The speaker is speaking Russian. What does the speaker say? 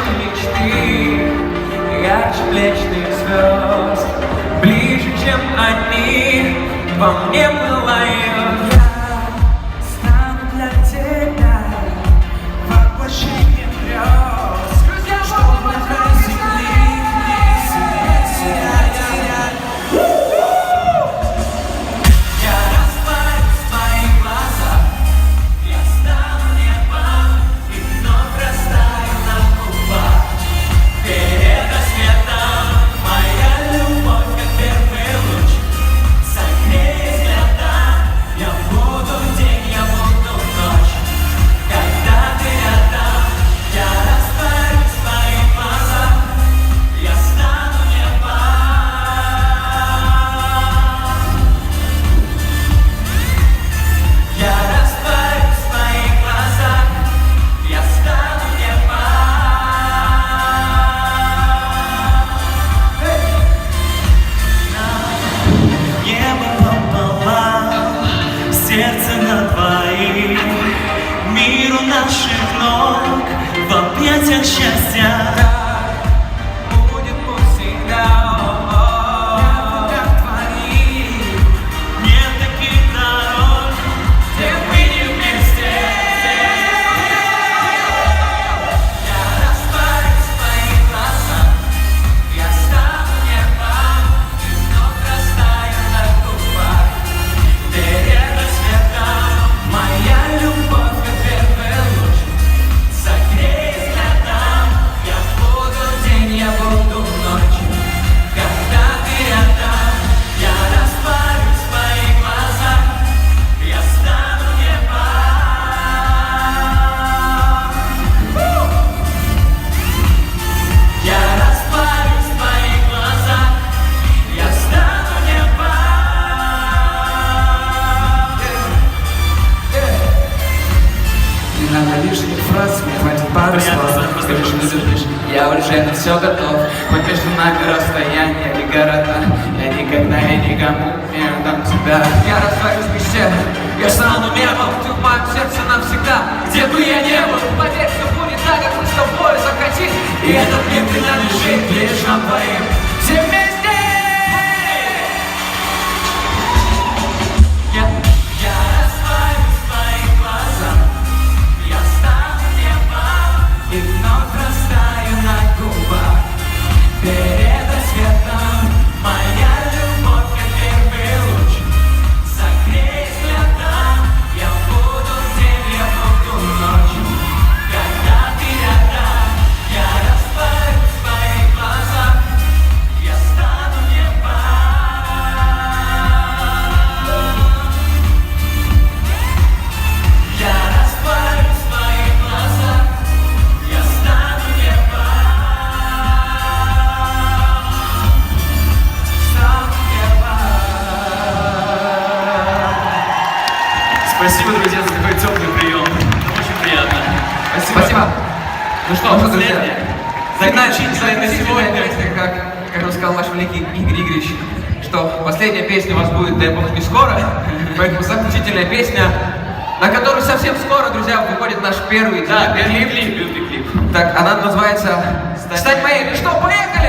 чем мечты, ярче млечных звезд, ближе, чем они во мне пылают. Я стану для тебя воплощением грез, чтобы край земли сиять. Я растаю в твоих глазах, я стану небом и вновь растаю на губах. Перед рассветом моя любовь, как первый луч, согрей взглядом. Я буду день, я буду ночь, когда ты рядом. Я растворюсь в твоих глазах, я стану небом. Я растворюсь в твоих глазах, я стану небом. Небо пополам, сердце на двоих, мир у наших ног в объятиях счастья. Будет пусть всегда. Нет таких дорог, где мы не вместе. Я растворюсь в твоих глазах, я стану небом и вновь растаю на губах. Перед рассветом моя любовь, как первый луч, согрей взглядом. Я буду день, я буду ночь, когда ты рядом. Я растворюсь в твоих глазах, я стану небом. Я растворюсь в твоих глазах, я стану небом. Не надо лишних фраз, мне хватит пары слов. Скажи, что любишь, я уже на все готов. Хоть между нами расстояние и города, я никогда и никому не отдам тебя. Я растворюсь в мечте, я стану небом. Ты в моем сердце навсегда, где бы я не был. Поверь, все будет так, как мы с тобой захотим. И этот мир принадлежит лишь нам двоим. Все вместе! Я растворюсь в твоих глазах, я стану небом и вновь растаю на губах. Перед рассветом моя любовь, как первый луч, согрей взглядом. Я буду день, я буду ночь, когда ты рядом. Я растворюсь в твоих глазах, я стану небом. Я растворюсь в твоих глазах, я стану небом. Стану небом. Спасибо, друзья, за такой теплый прием. Очень приятно. Спасибо. Ну что, друзья, Заключительная на сегодня. как рассказал наш великий Игорь Игоревич, что последняя песня у вас будет, дай бог, не скоро, поэтому заключительная песня, на которую совсем скоро, друзья, выходит наш первый Да, первый клип. Так, она называется «Стать моей». Ну что, поехали!